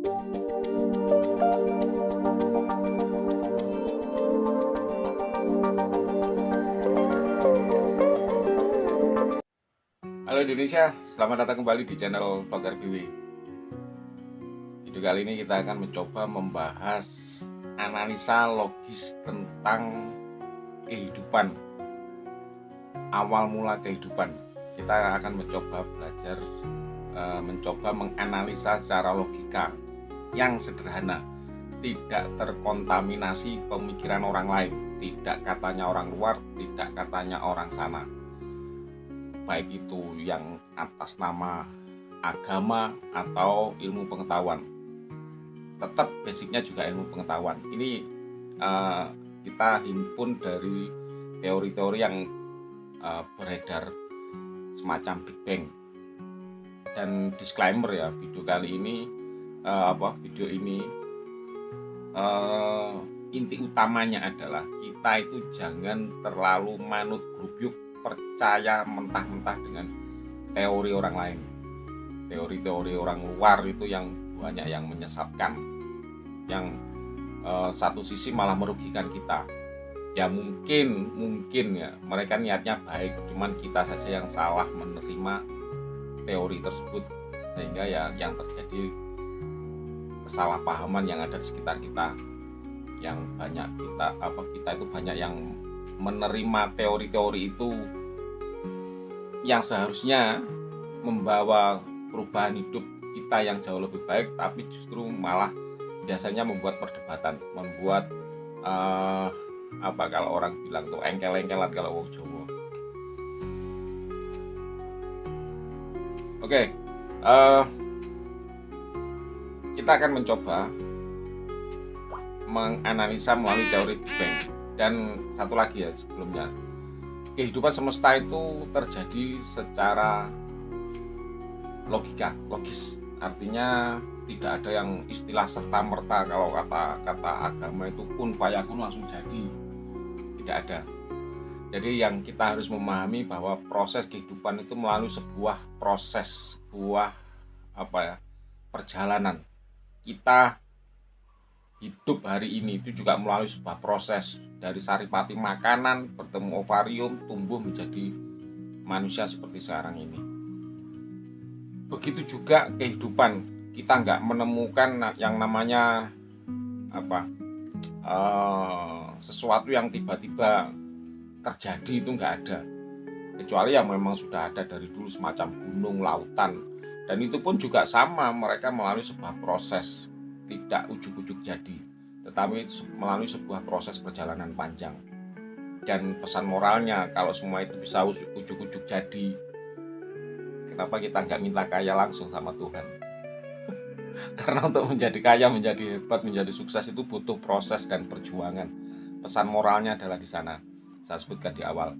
Halo Indonesia, selamat datang kembali di channel Togar BW. Video kali ini kita akan mencoba membahas analisa logis tentang kehidupan, awal mula kehidupan. Kita akan mencoba belajar, mencoba menganalisa secara logika yang sederhana, tidak terkontaminasi pemikiran orang lain, tidak katanya orang luar, tidak katanya orang sana, baik itu yang atas nama agama atau ilmu pengetahuan. Tetap basicnya juga ilmu pengetahuan. Ini kita himpun dari teori-teori yang beredar semacam Big Bang. Dan disclaimer ya, video kali ini inti utamanya adalah kita itu jangan terlalu manut grubyuk, percaya mentah-mentah dengan teori orang lain. Teori-teori orang luar itu yang banyak yang menyesatkan, yang satu sisi malah merugikan kita. Ya mungkin ya mereka niatnya baik, cuman kita saja yang salah menerima teori tersebut, sehingga ya yang terjadi kesalahpahaman yang ada di sekitar kita. Yang banyak kita itu banyak yang menerima teori-teori itu yang seharusnya membawa perubahan hidup kita yang jauh lebih baik, tapi justru malah biasanya membuat perdebatan, membuat kalau orang bilang tuh engkel-engkelan kalau wong Jawa. Oke, kita akan mencoba menganalisa melalui teori Big Bang. Dan satu lagi ya sebelumnya, kehidupan semesta itu terjadi secara logis. Artinya tidak ada yang istilah serta-merta. Kalau kata agama itu kun fayakun langsung jadi, tidak ada. Jadi yang kita harus memahami bahwa proses kehidupan itu melalui sebuah proses, sebuah perjalanan. Kita hidup hari ini itu juga melalui sebuah proses, dari saripati makanan, bertemu ovarium, tumbuh menjadi manusia seperti sekarang ini. Begitu juga kehidupan, kita nggak menemukan yang namanya sesuatu yang tiba-tiba terjadi, itu nggak ada, kecuali yang memang sudah ada dari dulu semacam gunung, lautan, dan itu pun juga sama, mereka melalui sebuah proses, tidak ujuk-ujuk jadi, tetapi melalui sebuah proses perjalanan panjang. Dan pesan moralnya, kalau semua itu bisa ujuk-ujuk jadi, kenapa kita nggak minta kaya langsung sama Tuhan? Karena untuk menjadi kaya, menjadi hebat, menjadi sukses itu butuh proses dan perjuangan. Pesan moralnya adalah di sana, saya sebutkan di awal.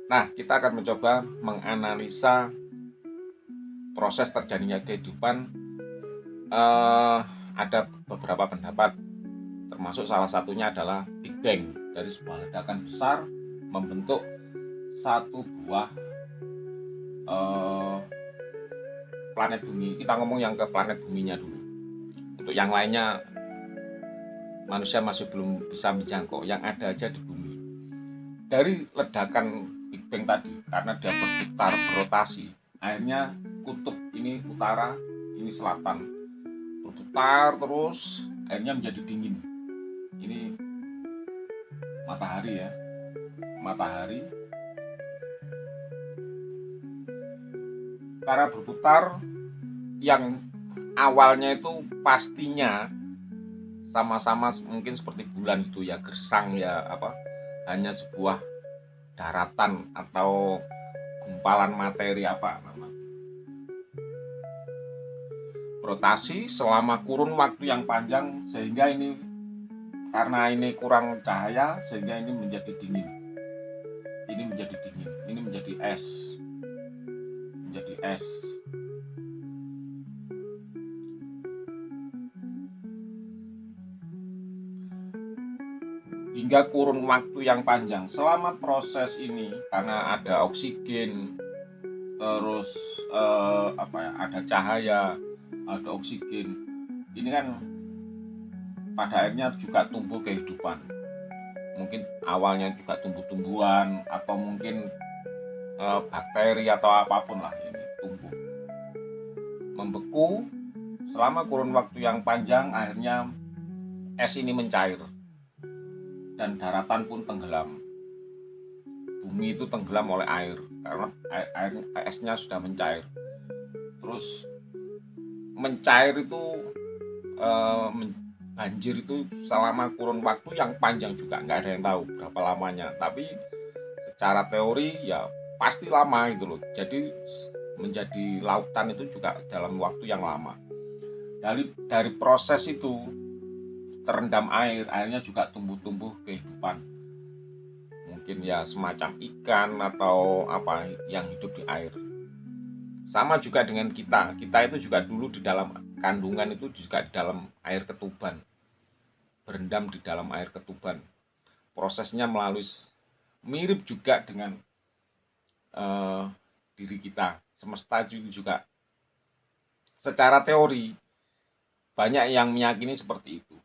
Nah, kita akan mencoba menganalisa proses terjadinya kehidupan. Ada beberapa pendapat, termasuk salah satunya adalah Big Bang, dari sebuah ledakan besar membentuk satu buah planet bumi. Kita ngomong yang ke planet buminya dulu. Untuk yang lainnya manusia masih belum bisa menjangkau, yang ada aja di bumi. Dari ledakan Big Bang tadi, karena dia berputar, berotasi, akhirnya kutub ini utara, ini selatan, berputar terus, akhirnya menjadi dingin. Ini matahari ya, matahari karena berputar, yang awalnya itu pastinya sama-sama mungkin seperti bulan itu ya, gersang ya, hanya sebuah daratan atau gumpalan materi rotasi selama kurun waktu yang panjang, sehingga ini karena ini kurang cahaya, sehingga ini menjadi dingin, ini menjadi dingin, ini menjadi es, hingga kurun waktu yang panjang. Selama proses ini, karena ada oksigen, terus ada cahaya, ada oksigen. Ini kan pada akhirnya juga tumbuh kehidupan. Mungkin awalnya juga tumbuh-tumbuhan atau mungkin bakteri atau apapun lah ini tumbuh. Membeku selama kurun waktu yang panjang, akhirnya es ini mencair dan daratan pun tenggelam. Bumi itu tenggelam oleh air karena esnya sudah mencair. Terus mencair itu banjir itu selama kurun waktu yang panjang juga, nggak ada yang tahu berapa lamanya, tapi secara teori ya pasti lama gitu loh. Jadi menjadi lautan itu juga dalam waktu yang lama. Dari proses itu terendam air, airnya juga tumbuh-tumbuh kehidupan. Mungkin ya semacam ikan atau apa yang hidup di air. Sama juga dengan kita itu juga dulu di dalam kandungan itu juga di dalam air ketuban, berendam di dalam air ketuban. Prosesnya melalui mirip juga dengan diri kita. Semesta juga secara teori banyak yang meyakini seperti itu.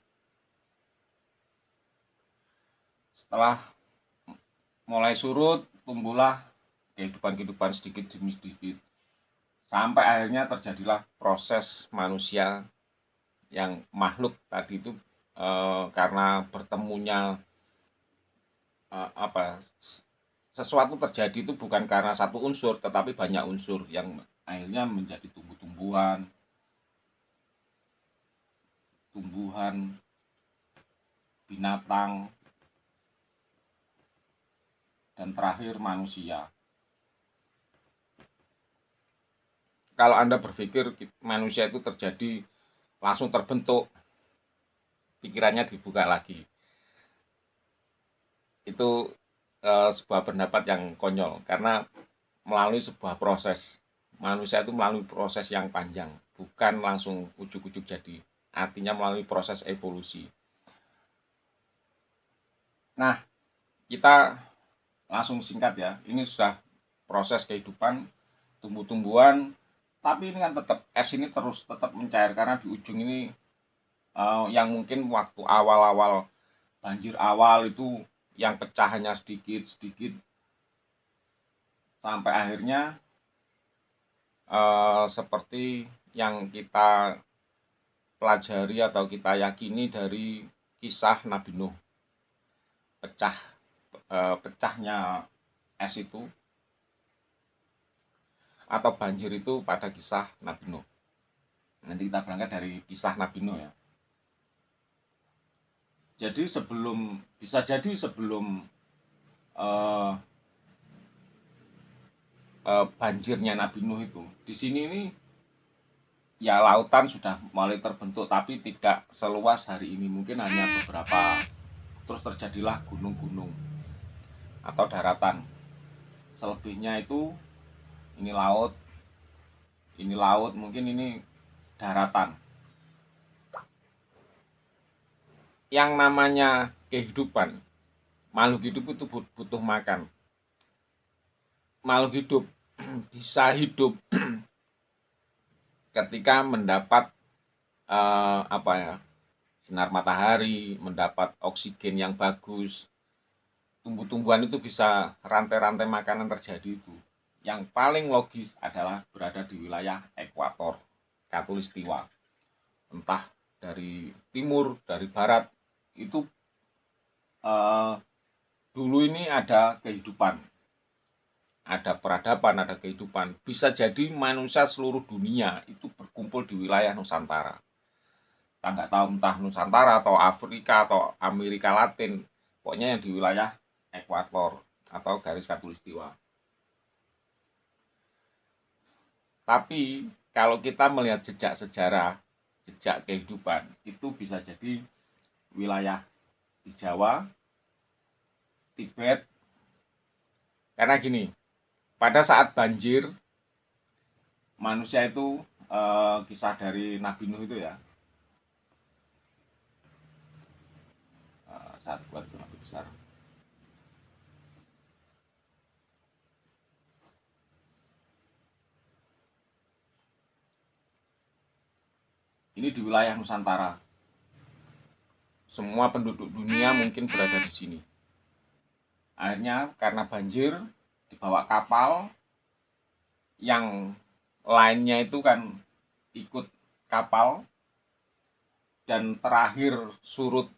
Setelah mulai surut, tumbuhlah kehidupan-kehidupan sedikit demi sedikit. Sampai akhirnya terjadilah proses manusia yang makhluk tadi itu karena bertemunya sesuatu terjadi itu bukan karena satu unsur, tetapi banyak unsur yang akhirnya menjadi tumbuhan, binatang, dan terakhir manusia. Kalau Anda berpikir manusia itu terjadi langsung terbentuk, pikirannya dibuka lagi. Itu sebuah pendapat yang konyol, karena melalui sebuah proses. Manusia itu melalui proses yang panjang, bukan langsung ujuk-ujuk jadi. Artinya melalui proses evolusi. Nah, kita langsung singkat ya. Ini sudah proses kehidupan, tumbuh-tumbuhan, tapi ini kan tetap es ini terus tetap mencair karena di ujung ini yang mungkin waktu awal-awal banjir awal itu yang pecahannya sedikit-sedikit sampai akhirnya seperti yang kita pelajari atau kita yakini dari kisah Nabi Nuh. Pecahnya es itu atau banjir itu pada kisah Nabi Nuh. Nanti kita berangkat dari kisah Nabi Nuh ya. Jadi sebelum banjirnya Nabi Nuh itu, di sini ini ya lautan sudah mulai terbentuk, tapi tidak seluas hari ini, mungkin hanya beberapa. Terus terjadilah gunung-gunung atau daratan. Selebihnya itu ini laut, mungkin ini daratan. Yang namanya kehidupan, makhluk hidup itu butuh makan. Makhluk hidup bisa hidup ketika mendapat sinar matahari, mendapat oksigen yang bagus. Tumbuh-tumbuhan itu bisa rantai-rantai makanan terjadi itu. Yang paling logis adalah berada di wilayah ekuator, khatulistiwa. Entah dari timur, dari barat, itu dulu ini ada kehidupan, ada peradaban, ada kehidupan. Bisa jadi manusia seluruh dunia itu berkumpul di wilayah Nusantara. Kita nggak tahu entah Nusantara atau Afrika atau Amerika Latin, pokoknya yang di wilayah ekuator atau garis khatulistiwa. Tapi kalau kita melihat jejak sejarah, jejak kehidupan, itu bisa jadi wilayah di Jawa, Tibet. Karena gini, pada saat banjir, manusia itu kisah dari Nabi Nuh itu ya, saat buat Nabi besar. Ini di wilayah Nusantara. Semua penduduk dunia mungkin berada di sini. Akhirnya karena banjir dibawa kapal, yang lainnya itu kan ikut kapal, dan terakhir surut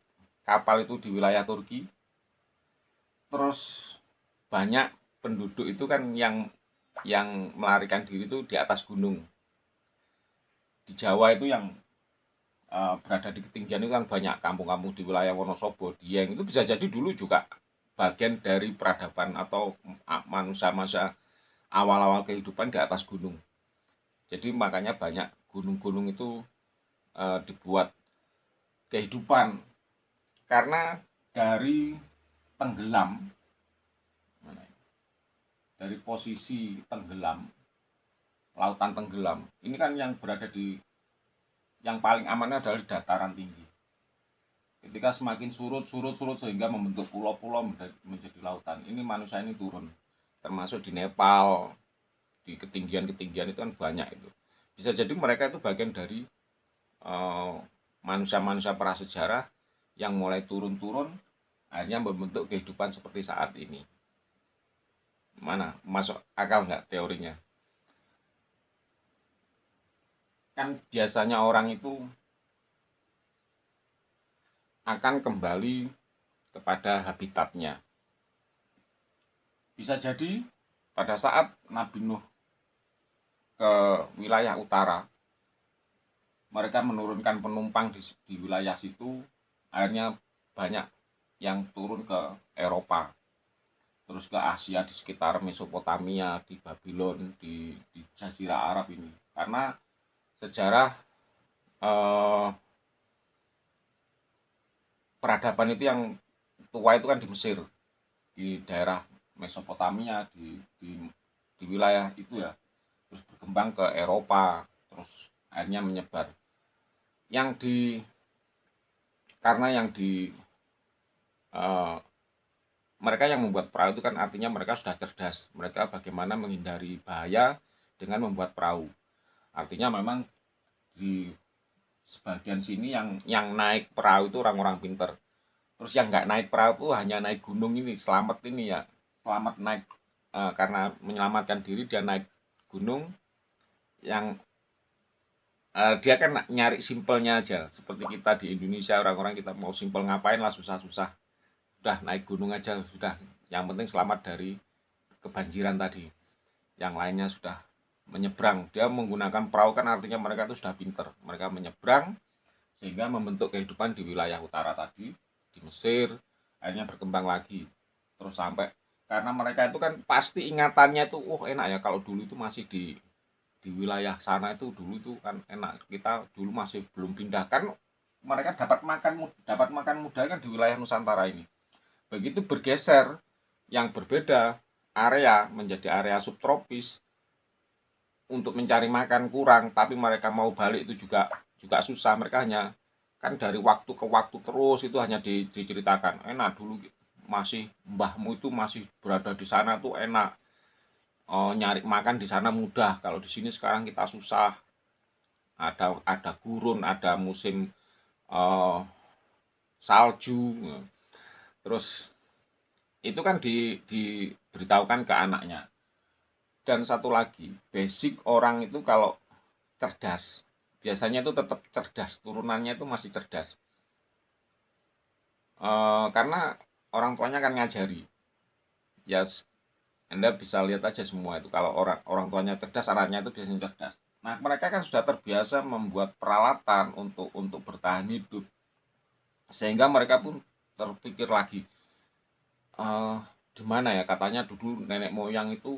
kapal itu di wilayah Turki. Terus banyak penduduk itu kan yang melarikan diri itu di atas gunung. Di Jawa itu yang berada di ketinggian itu kan banyak kampung-kampung di wilayah Wonosobo, Dieng, itu bisa jadi dulu juga bagian dari peradaban atau manusia-manusia awal-awal kehidupan di atas gunung. Jadi makanya banyak gunung-gunung itu dibuat kehidupan, karena dari tenggelam, dari posisi tenggelam, lautan tenggelam, ini kan yang berada di yang paling amannya adalah di dataran tinggi. Ketika semakin surut sehingga membentuk pulau-pulau menjadi lautan, ini manusia ini turun, termasuk di Nepal, di ketinggian-ketinggian itu kan banyak itu. Bisa jadi mereka itu bagian dari manusia-manusia prasejarah yang mulai turun-turun, akhirnya membentuk kehidupan seperti saat ini. Mana masuk akal nggak teorinya? Kan biasanya orang itu akan kembali kepada habitatnya. Bisa jadi pada saat Nabi Nuh ke wilayah utara, mereka menurunkan penumpang di wilayah situ, akhirnya banyak yang turun ke Eropa, terus ke Asia di sekitar Mesopotamia, di Babylon, di Jazirah Arab ini. Karena sejarah peradaban itu yang tua itu kan di Mesir, di daerah Mesopotamia, di wilayah itu ya, terus berkembang ke Eropa, terus akhirnya menyebar. Yang di karena yang di mereka yang membuat perahu itu kan artinya mereka sudah cerdas. Mereka bagaimana menghindari bahaya dengan membuat perahu. Artinya memang di sebagian sini yang naik perahu itu orang-orang pinter. Terus yang nggak naik perahu itu hanya naik gunung ini, selamat ini ya, selamat naik karena menyelamatkan diri dia naik gunung. Yang dia kan nyari simpelnya aja, seperti kita di Indonesia, orang-orang kita mau simpel ngapain lah susah-susah, udah naik gunung aja sudah, yang penting selamat dari kebanjiran tadi. Yang lainnya sudah menyeberang, dia menggunakan perahu kan artinya mereka itu sudah pinter, mereka menyeberang sehingga membentuk kehidupan di wilayah utara tadi, di Mesir, akhirnya berkembang lagi terus sampai, karena mereka itu kan pasti ingatannya itu enak ya kalau dulu itu masih di wilayah sana, itu dulu itu kan enak, kita dulu masih belum pindah kan, mereka dapat makan mudah kan di wilayah Nusantara ini. Begitu bergeser yang berbeda area menjadi area subtropis, untuk mencari makan kurang, tapi mereka mau balik itu juga susah. Mereka hanya kan dari waktu ke waktu terus itu hanya diceritakan enak dulu, masih mbahmu itu masih berada di sana tuh enak, nyari makan di sana mudah, kalau di sini sekarang kita susah, ada gurun, ada musim salju, terus itu kan diberitahukan ke anaknya. Dan satu lagi, basic orang itu kalau cerdas, biasanya itu tetap cerdas, turunannya itu masih cerdas, karena orang tuanya kan ngajari ya. Anda bisa lihat aja semua itu, kalau orang tuanya cerdas, anaknya itu biasanya cerdas. Nah, mereka kan sudah terbiasa membuat peralatan untuk bertahan hidup, sehingga mereka pun terpikir lagi, di mana ya, katanya dulu nenek moyang itu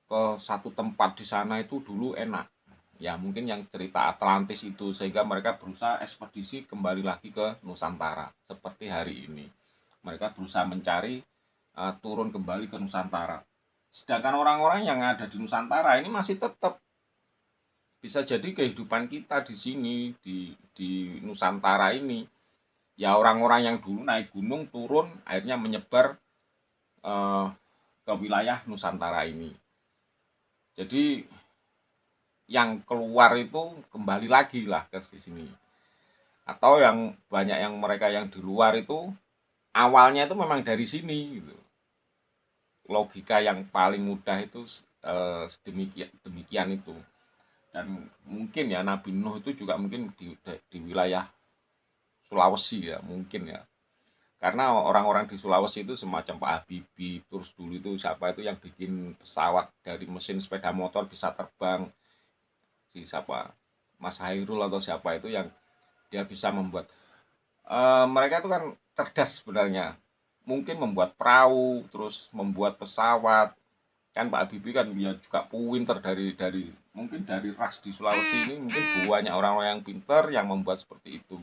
ke satu tempat di sana itu dulu enak. Ya mungkin yang cerita Atlantis itu, sehingga mereka berusaha ekspedisi kembali lagi ke Nusantara. Seperti hari ini mereka berusaha mencari turun kembali ke Nusantara. Sedangkan orang-orang yang ada di Nusantara ini masih tetap, bisa jadi kehidupan kita di sini di Nusantara ini ya, orang-orang yang dulu naik gunung turun akhirnya menyebar ke wilayah Nusantara ini. Jadi yang keluar itu kembali lagi lah ke sini. Atau yang banyak yang mereka yang di luar itu awalnya itu memang dari sini gitu. Logika yang paling mudah itu sedemikian demikian itu. Dan mungkin ya Nabi Nuh itu juga mungkin di wilayah Sulawesi ya, mungkin ya. Karena orang-orang di Sulawesi itu semacam Pak Habibie, terus dulu itu siapa itu yang bikin pesawat dari mesin sepeda motor bisa terbang, si siapa, Mas Hairul atau siapa itu yang dia bisa membuat, mereka itu kan cerdas sebenarnya, mungkin membuat perahu, terus membuat pesawat, kan Pak Habibie kan dia juga pinter dari mungkin dari ras di Sulawesi ini mungkin banyak orang-orang yang pinter yang membuat seperti itu.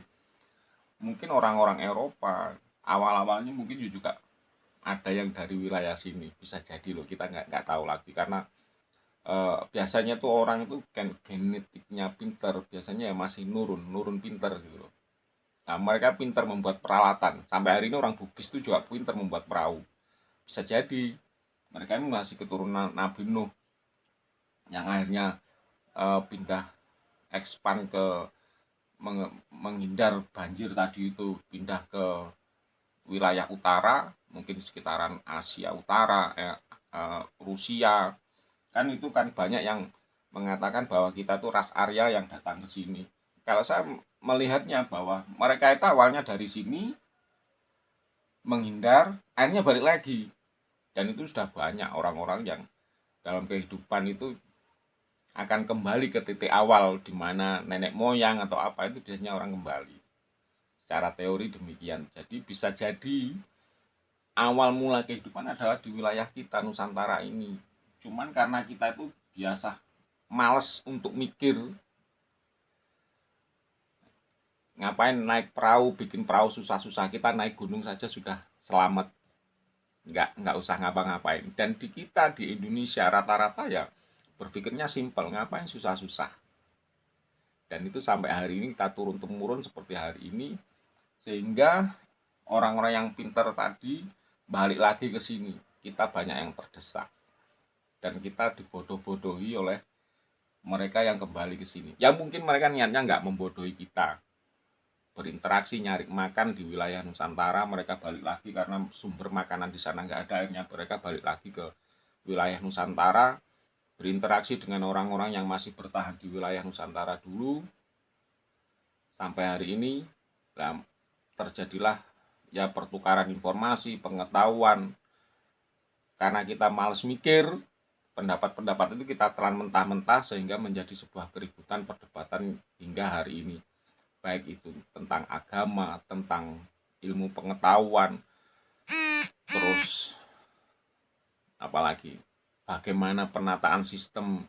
Mungkin orang-orang Eropa awal-awalnya mungkin juga ada yang dari wilayah sini, bisa jadi loh, kita nggak tahu lagi karena biasanya tuh orang itu kan genetiknya pinter, biasanya ya masih nurun nurun pinter gitu loh. Nah, mereka pinter membuat peralatan, sampai hari ini orang Bugis itu juga pinter membuat perahu, bisa jadi mereka ini masih keturunan Nabi Nuh yang akhirnya pindah ekspan ke menghindar banjir tadi itu, pindah ke wilayah utara, mungkin sekitaran Asia Utara, Rusia. Kan itu kan banyak yang mengatakan bahwa kita tuh ras Arya yang datang ke sini. Kalau saya melihatnya bahwa mereka itu awalnya dari sini menghindar, akhirnya balik lagi. Dan itu sudah banyak orang-orang yang dalam kehidupan itu akan kembali ke titik awal di mana nenek moyang atau apa itu biasanya orang kembali. Secara teori demikian. Jadi bisa jadi awal mula kehidupan adalah di wilayah kita Nusantara ini. Cuman karena kita itu biasa males untuk mikir, ngapain naik perahu, bikin perahu susah-susah, kita naik gunung saja sudah selamat, nggak usah ngapa-ngapain. Dan di kita di Indonesia rata-rata ya berpikirnya simpel, ngapain susah-susah. Dan itu sampai hari ini kita turun temurun seperti hari ini, sehingga orang-orang yang pintar tadi balik lagi ke sini, kita banyak yang terdesak dan kita dibodoh-bodohi oleh mereka yang kembali ke sini. Ya mungkin mereka niatnya nggak membodohi kita, berinteraksi nyari makan di wilayah Nusantara, mereka balik lagi karena sumber makanan di sana nggak ada, akhirnya mereka balik lagi ke wilayah Nusantara, berinteraksi dengan orang-orang yang masih bertahan di wilayah Nusantara dulu sampai hari ini. Nah, terjadilah ya pertukaran informasi, pengetahuan, karena kita males mikir, pendapat-pendapat itu kita telan mentah-mentah sehingga menjadi sebuah keributan perdebatan hingga hari ini. Baik itu tentang agama, tentang ilmu pengetahuan, terus apalagi bagaimana penataan sistem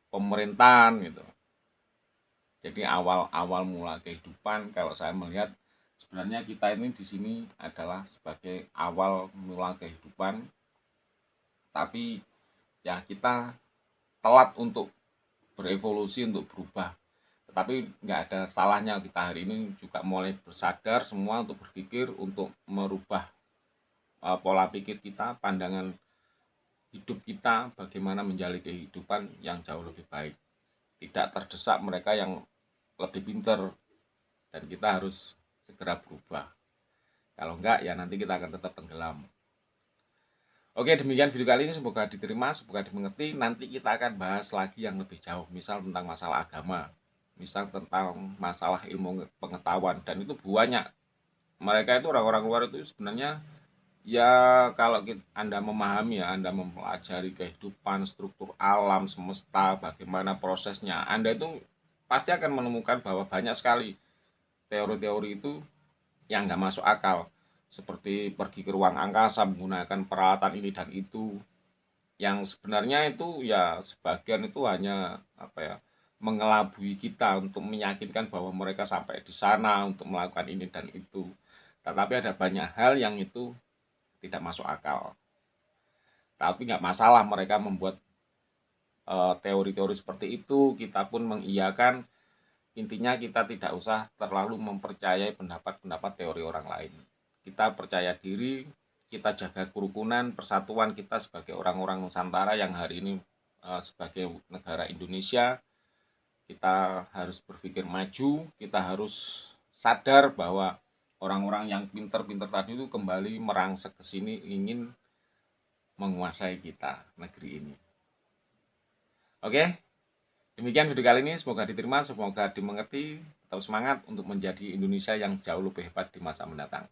pemerintahan gitu. Jadi awal mula kehidupan kalau saya melihat sebenarnya kita ini di sini adalah sebagai awal mula kehidupan, tapi ya kita telat untuk berevolusi, untuk berubah. Tetapi nggak ada salahnya kita hari ini juga mulai bersadar semua untuk berpikir, untuk merubah pola pikir kita, pandangan hidup kita, bagaimana menjalani kehidupan yang jauh lebih baik. Tidak terdesak mereka yang lebih pintar, dan kita harus segera berubah. Kalau enggak, ya nanti kita akan tetap tenggelam. Oke, demikian video kali ini, semoga diterima, semoga dimengerti. Nanti kita akan bahas lagi yang lebih jauh, misal tentang masalah agama, misal tentang masalah ilmu pengetahuan, dan itu banyak. Mereka itu orang-orang luar itu sebenarnya ya kalau Anda memahami ya, Anda mempelajari kehidupan, struktur alam semesta, bagaimana prosesnya, Anda itu pasti akan menemukan bahwa banyak sekali teori-teori itu yang nggak masuk akal, seperti pergi ke ruang angkasa menggunakan peralatan ini dan itu, yang sebenarnya itu ya sebagian itu hanya apa ya, mengelabui kita untuk meyakinkan bahwa mereka sampai di sana untuk melakukan ini dan itu. Tetapi ada banyak hal yang itu tidak masuk akal. Tapi nggak masalah mereka membuat teori-teori seperti itu, kita pun mengiyakan. Intinya kita tidak usah terlalu mempercayai pendapat-pendapat teori orang lain. Kita percaya diri, kita jaga kerukunan, persatuan kita sebagai orang-orang Nusantara yang hari ini sebagai negara Indonesia, Kita harus berpikir maju, kita harus sadar bahwa orang-orang yang pinter-pinter tadi itu kembali merangsek ke sini ingin menguasai kita, negeri ini. Oke, demikian video kali ini, semoga diterima, semoga dimengerti, tetap semangat untuk menjadi Indonesia yang jauh lebih hebat di masa mendatang.